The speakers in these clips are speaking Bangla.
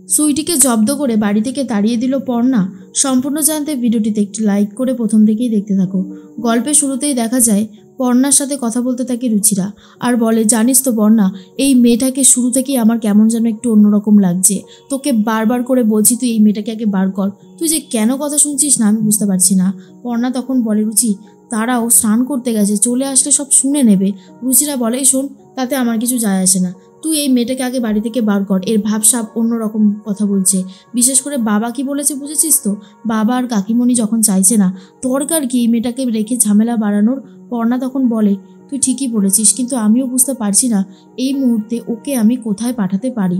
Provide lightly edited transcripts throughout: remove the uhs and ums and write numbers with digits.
সুইটিকে জব্দ করে বাড়ি থেকে তাড়িয়ে দিল পর্ণা। সম্পূর্ণ জানতে ভিডিওটিতে একটি লাইক করে প্রথম থেকেই দেখতে থাকো। গল্পের শুরুতেই দেখা যায় পর্ণার সাথে কথা বলতে থাকে রুচিরা, আর বলে, জানিস তো পর্ণা, এই মেয়েটাকে শুরু থেকেই আমার কেমন যেন একটু অন্যরকম লাগছে। তোকে বারবার করে বলছি তুই এই মেয়েটাকে আগে বার কর, তুই যে কেন কথা শুনছিস না আমি বুঝতে পারছি না। পর্ণা তখন বলে, রুচি তারাও স্নান করতে গেছে, চলে আসলে সব শুনে নেবে। রুচিরা বলে, শোন, তাতে আমার কিছু যায় আসে না, তুই এই মেয়েটাকে আগে বাড়ি থেকে বার কর, এর ভাবসাব অন্যরকম কথা বলছে। বিশেষ করে বাবা কি বলেছে বুঝেছিস তো, বাবা আর কাকিমণি যখন চাইছে না, দরকার কি এই মেয়েটাকে রেখে ঝামেলা বাড়ানোর। পর্ণা তখন বলে, তুই ঠিকই বলেছিস, কিন্তু আমিও বুঝতে পারছি না এই মুহূর্তে ওকে আমি কোথায় পাঠাতে পারি।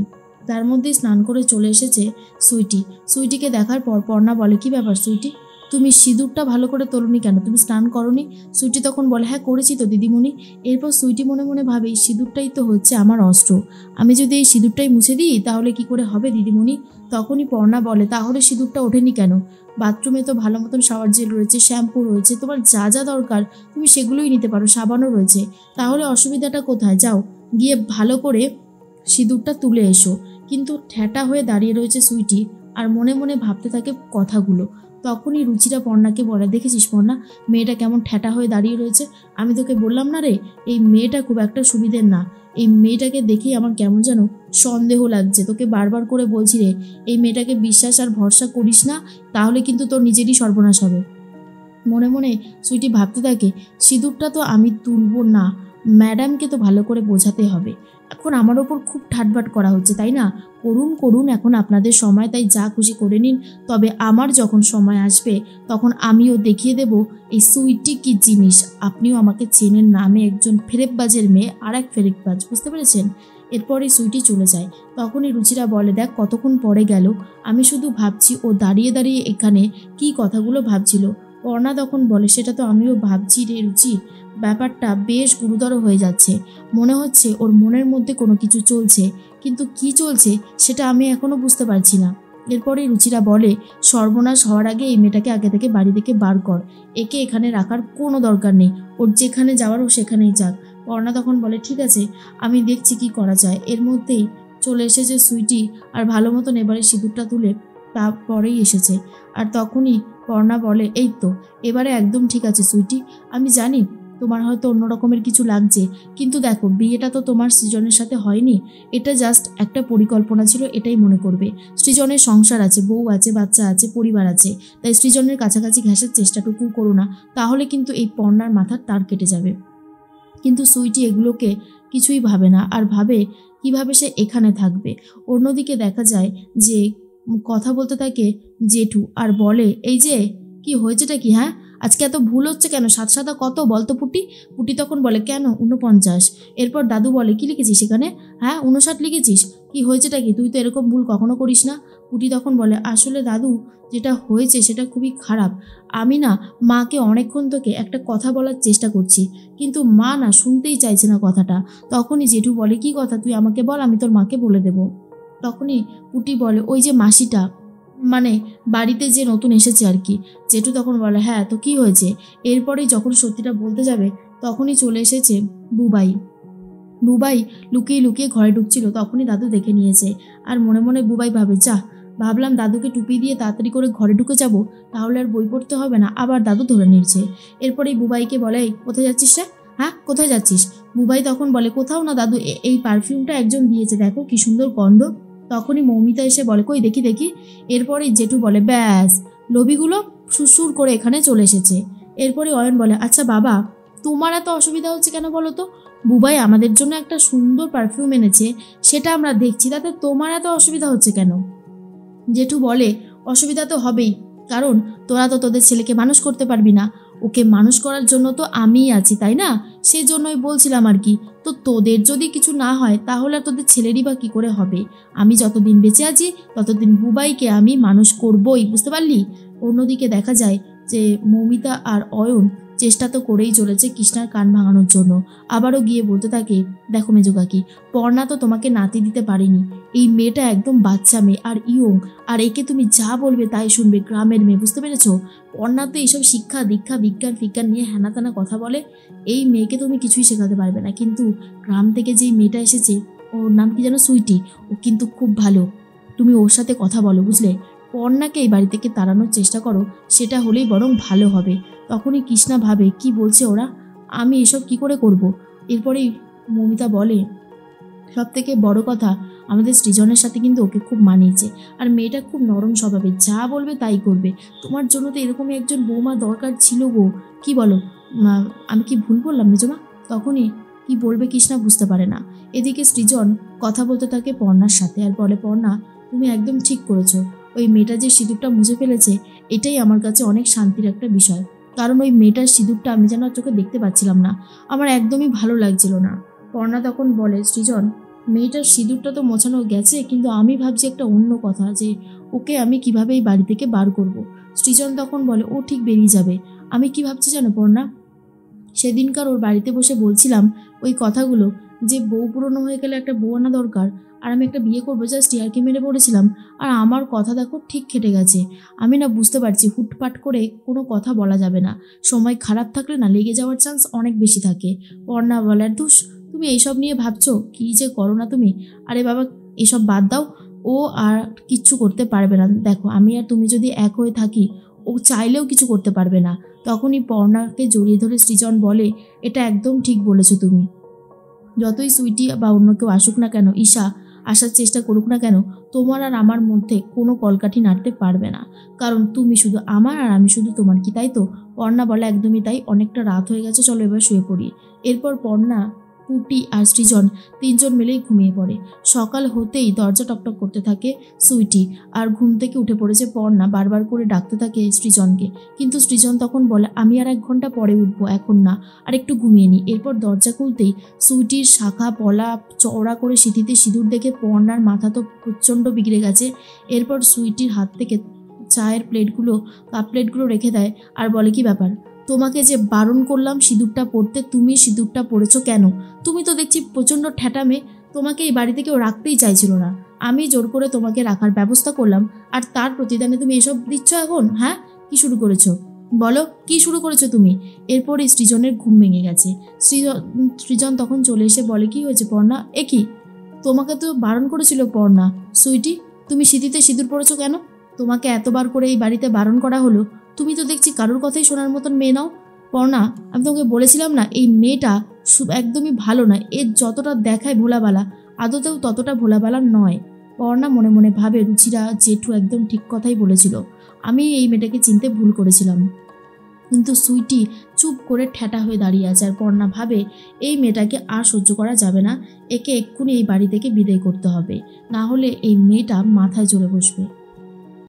তার মধ্যেই স্নান করে চলে এসেছে সুইটি। সুইটিকে দেখার পর পর্ণা বলে, কি ব্যাপার সুইটি, তুমি সিঁদুরটা ভালো করে তোলনি কেন, তুমি স্নান করনি? সুইটি তখন বলে, হ্যাঁ করেছি তো দিদিমণি। এরপর সুইটি মনে মনে ভাবে, এই সিঁদুরটাই তো হচ্ছে আমার অস্ত্র, আমি যদি এই সিঁদুরটাই মুছে দিই তাহলে কি করে হবে দিদিমণি? তখনই পর্ণা বলে, তাহলে সিঁদুরটা ওঠেনি কেন? বাথরুমে তো ভালো মতন শাওয়ার জেল রয়েছে, শ্যাম্পু রয়েছে, তোমার যা যা দরকার তুমি সেগুলোই নিতে পারো, সাবানও রয়েছে, তাহলে অসুবিধাটা কোথায়? যাও গিয়ে ভালো করে সিঁদুরটা তুলে এসো। কিন্তু ঠ্যাটা হয়ে দাঁড়িয়ে রয়েছে সুইটি, আর মনে মনে ভাবতে থাকে কথাগুলো। তখনই রুচিরা পর্ণাকে বলে, দেখেছিস পর্ণা, মেয়েটা কেমন ঠ্যাটা হয়ে দাঁড়িয়ে রয়েছে, আমি তোকে বললাম না রে, এই মেয়েটা খুব একটা সুবিধের না, এই মেয়েটাকে দেখেই আমার কেমন যেন সন্দেহ লাগছে, তোকে বারবার করে বলছি রে, এই মেয়েটাকে বিশ্বাস আর ভরসা করিস না, তাহলে কিন্তু তোর নিজেরই সর্বনাশ হবে। মনে মনে সুইটি ভাবতে থাকে, সিঁদুরটা তো আমি তুলব না, ম্যাডামকে তো ভালো করে বোঝাতে হবে। এখন আমার ওপর খুব ঠাটবাট করা হচ্ছে, তাই না? করুন করুন, এখন আপনাদের সময়, তাই যা খুশি করে নিন, তবে আমার যখন সময় আসবে তখন আমিও দেখিয়ে দেব এই সুইটি কি জিনিস। আপনিও আমাকে চেনেন না, আমি একজন ফেরেববাজের মেয়ে, আর এক ফেরেববাজ, বুঝতে পেরেছেন? এরপরে সুইটি চলে যায়। তখনই রুচিরা বলে, দেখ কতক্ষণ পরে গেল, আমি শুধু ভাবছি ও দাঁড়িয়ে দাঁড়িয়ে এখানে কি কথাগুলো ভাবছিল। পর্ণা তখন বলে, সেটা তো আমিও ভাবছি রে রুচি, ব্যাপারটা বেশ গুরুতর হয়ে যাচ্ছে, মনে হচ্ছে ওর মনের মধ্যে কোনো কিছু চলছে, কিন্তু কি চলছে সেটা আমি এখনো বুঝতে পারছি না। এরপরে রুচিরা বলে, সর্বনাশ হওয়ার আগে এই মেয়েটাকে আগে থেকে বাড়ি থেকে বার কর, একে এখানে রাখার কোনো দরকার নেই, ওর যেখানে যাওয়ার ও সেখানেই যাক। পর্ণা তখন বলে, ঠিক আছে, আমি দেখছি কি করা যায়। এর মধ্যেই চলে এসেছে সুইটি, আর ভালো মতন এবারে সিঁদুরটা তুলে তারপরেই এসেছে। আর তখনই পর্ণা বলে, এই তো এবারে একদম ঠিক আছে সুইটি, আমি জানি তোমার হয়তো অন্য রকমের কিছু লাগছে, কিন্তু দেখো বিয়েটা তো তোমার সৃজনের সাথে হয়নি, এটা জাস্ট একটা পরিকল্পনা ছিল, এটাই মনে করবে। সৃজনের সংসার আছে, বউ আছে, বাচ্চা আছে, পরিবার আছে, তাই সৃজনের কাছাকাছি ঘেঁষার চেষ্টাটুকু করো না, তাহলে কিন্তু এই পর্ণার মাথার তার কেটে যাবে। কিন্তু সুইটি এগুলোকে কিছুই ভাবে না, আর ভাবে কিভাবে সে এখানে থাকবে। অন্যদিকে দেখা যায় যে কথা বলতে থাকে জেঠু, আর বলে, এই যে কি হয়েছেটা কি, হ্যাঁ আজকে এত ভুল হচ্ছে কেন, সাত সাদা কত বলতো পুটি? পুটি তখন বলে, কেন 49। এরপর দাদু বলে, কি লিখেছিস এখানে? হ্যাঁ 59 লিখেছিস, কি হয়েছেটা কি, তুই তো এরকম ভুল কখনো করিস না। পুটি তখন বলে, আসলে দাদু যেটা হয়েছে সেটা খুবই খারাপ, আমি না মাকে অনেকক্ষণ থেকে একটা কথা বলার চেষ্টা করছি, কিন্তু মা না শুনতেই চাইছে না কথাটা। তখনই জেঠু বলে, কি কথা, তুই আমাকে বল, আমি তোর মাকে বলে দেব। তখনই পুটি বলে, ওই যে মাসিটা, মানে বাড়িতে যে নতুন এসেছে আর কি। জেঠু তখন বলে, হ্যাঁ তো কি হয়েছে? এরপরেই যখন সত্যিটা বলতে যাবে তখনই চলে এসেছে বুবাই। বুবাই লুকিয়ে লুকিয়ে ঘরে ঢুকছিল, তখনই দাদু দেখে নিয়েছে। আর মনে মনে বুবাই ভাবে, যা, ভাবলাম দাদুকে টুপি দিয়ে তাড়াতাড়ি করে ঘরে ঢুকে যাব, তাহলে আর বই পড়তে হবে না, আবার দাদু ধরে নিচ্ছে। এরপরেই বুবাইকে বলে, কোথায় যাচ্ছিস রে, হ্যাঁ কোথায় যাচ্ছিস? বুবাই তখন বলে, কোথাও না দাদু, এই পারফিউমটা একজন দিয়েছে, দেখো কি সুন্দর গন্ধ। তখনই মৌমিতা এসে বলে, কই দেখি দেখি। এরপরেই জেঠু বলে, ব্যাস, লোভিগুলো সুরসুর করে এখানে চলে এসেছে। এরপরে অয়ন বলে, আচ্ছা বাবা, তোমার এত অসুবিধা হচ্ছে কেন বলো তো? বুবাই আমাদের জন্য একটা সুন্দর পারফিউম এনেছে, সেটা আমরা দেখছি, তাতে তোমার এত অসুবিধা হচ্ছে কেন? জেঠু বলে, অসুবিধা তো হবেই, কারণ তোরা তো তোদের ছেলেকে মানুষ করতে পারবি না, ওকে মানুষ করার জন্য তো আমিই আছি, তাই না? সেই জন্যই বলছিলাম আর কি, তো তোদের যদি কিছু না হয় তাহলে আর তোদের ছেলেরই বা কী করে হবে? আমি যতদিন বেঁচে আছি ততদিন বুবাইকে আমি মানুষ করবই, বুঝতে পারলি? অন্যদিকে দেখা যায় যে মৌমিতা আর অয়ন চেষ্টা তো করেই চলেছে কৃষ্ণার কান ভাঙানোর জন্য। আবারও গিয়ে বলতে থাকে, দেখো মেজো কাকি, পর্ণা তো তোমাকে নাতি দিতে পারেনি, এই মেয়েটা একদম বাচ্চা মেয়ে আর ইয়ং, আর একে তুমি যা বলবে তাই শুনবে, গ্রামের মেয়ে, বুঝতে পেরেছো? পর্ণা তো এইসব শিক্ষা দীক্ষা বিজ্ঞান ফিজ্ঞান নিয়ে হ্যানাতানা কথা বলে, এই মেয়েকে তুমি কিছুই শেখাতে পারবে না। কিন্তু গ্রাম থেকে যেই মেয়েটা এসেছে, ওর নাম কি যেন, সুইটি, ও কিন্তু খুব ভালো, তুমি ওর সাথে কথা বলো, বুঝলে? পর্ণাকে এই বাড়ি থেকে তাড়ানোর চেষ্টা করো, সেটা হলেই বরং ভালো হবে। তখনই কৃষ্ণা ভাবে কি বলছে ওরা, আমি এসব কি করে করব। এরপরেই মৌমিতা বলে, সব থেকে বড় কথা, আমাদের সৃজনের সাথে কিন্তু ওকে খুব মানিয়েছে, আর মেয়েটা খুব নরম স্বভাবের, যা বলবে তাই করবে। তোমার জন্য তো এরকমই একজন বৌমা দরকার ছিল গো, কি বলো? আমি কি ভুল বললাম মেজমা? তখনই কি বলবে কৃষ্ণা বুঝতে পারে না। এদিকে সৃজন কথা বলতে থাকে পর্ণার সাথে আর বলে, পর্ণা তুমি একদম ঠিক করেছো, ওই মেয়েটা যে সিঁদুরটা মুছে ফেলেছে এটাই আমার কাছে অনেক শান্তির একটা বিষয়। কারণ ওই মেয়েটার সিঁদুরটা আমি যেন চোখে দেখতে পাচ্ছিলাম না, আমার একদমই ভালো লাগছিল না। পর্ণা তখন বলে, সৃজন মেয়েটার সিঁদুরটা তো মোছানো গেছে, কিন্তু আমি ভাবছি একটা অন্য কথা, যে ওকে আমি কিভাবে এই বাড়ি থেকে বার করব। সৃজন তখন বলে, ও ঠিক বেরিয়ে যাবে। আমি কি ভাবছি জানো পর্ণা, সেদিনকার ওর বাড়িতে বসে বলছিলাম ওই কথাগুলো, যে বউ পুরনো হয়ে গেলে একটা বউ আনা দরকার, আর আমি একটা বিয়ে করবো, জাস্ট ইয়ার্কি মেরে পড়েছিলাম। আর আমার কথা দেখো ঠিক খেটে গেছে। আমি না বুঝতে পারছি হুটপাট করে কোনো কথা বলা যাবে না, সময় খারাপ থাকলে না লেগে যাওয়ার চান্স অনেক বেশি থাকে। পর্ণা বলার, ধুস তুমি এইসব নিয়ে ভাবছো, কী যে করো না তুমি। আরে বাবা এসব বাদ দাও, ও আর কিচ্ছু করতে পারবে না। দেখো আমি আর তুমি যদি এক হয়ে থাকি, ও চাইলেও কিছু করতে পারবে না। তখনই পর্ণাকে জড়িয়ে ধরে সৃজন বলে, এটা একদম ঠিক বলেছো তুমি। যতই সুইটি বা অন্য কেউ আসুক না কেন, ঈশা আসার চেষ্টা করুক না কেন, তোমার আর আমার মধ্যে কোনো কলকাঠি নাড়তে পারবে না। কারণ তুমি শুধু আমার আর আমি শুধু তোমার, কি তাই তো? পর্ণা বলে, একদমই তাই, অনেকটা রাত হয়ে গেছে, চলো এবার শুয়ে পড়ি। এরপর পর্ণা, পুটি আর সৃজন তিনজন মিলেই ঘুমিয়ে পড়ে। সকাল হতেই দরজা টকটক করতে থাকে সুইটি, আর ঘুম থেকে উঠে পড়েছে পর্ণা বারবার করে ডাকতে থাকে সৃজনকে। কিন্তু সৃজন তখন বলে, আমি আর 1 ঘন্টা পরে উঠবো, এখন না, আর একটু ঘুমিয়ে নিই। এরপর দরজা খুলতেই সুইটির শাখা পলা চওড়া করে সিঁথিতে সিঁদুর দেখে পর্ণার মাথা তো প্রচণ্ড বিগড়ে গেছে। এরপর সুইটির হাত থেকে চায়ের কাপ প্লেটগুলো রেখে দেয় আর বলে, কি ব্যাপার, তোমাকে যে বারণ করলাম সিঁদুরটা পরতে, তুমি সিঁদুরটা পরেছো কেন? তুমি তো দেখছি প্রচণ্ড ঠ্যাটামে, তোমাকে এই বাড়িতে কেউ রাখতেই চাইছিল না, আমি জোর করে তোমাকে রাখার ব্যবস্থা করলাম, আর তার প্রতিদানে তুমি এসব দিচ্ছ এখন? হ্যাঁ, কি শুরু করেছো বলো, কি শুরু করেছো তুমি? এরপরে সৃজনের ঘুম ভেঙে গেছে। সৃজন তখন চলে এসে বলে, কি হয়েছে পর্ণা? কি, তোমাকে তো বারণ করেছিল পর্ণা। সুইটি তুমি সিঁথিতে সিঁদুর পরেছো কেন? তোমাকে এতবার করে এই বাড়িতে বারণ করা হলো, তুমি তো দেখছি কারোর কথাই শোনার মতন মেয়ে নাও। পর্ণা আমি তোমাকে বলেছিলাম না, এই মেয়েটা একদমই ভালো নয়, এর যতটা দেখায় ভোলাবালা, আদতেও ততটা ভোলাবালা নয়। পর্ণা মনে মনে ভাবে, রুচিরা জেঠু একদম ঠিক কথাই বলেছিল, আমি এই মেয়েটাকে চিনতে ভুল করেছিলাম। কিন্তু সুইটি চুপ করে ঠ্যাটা হয়ে দাঁড়িয়ে আছে, আর পর্ণা ভাবে এই মেয়েটাকে আর সহ্য করা যাবে না, একে এক্ষুনি এই বাড়ি থেকে বিদায় করতে হবে, না হলে এই মেয়েটা মাথায় চড়ে বসবে।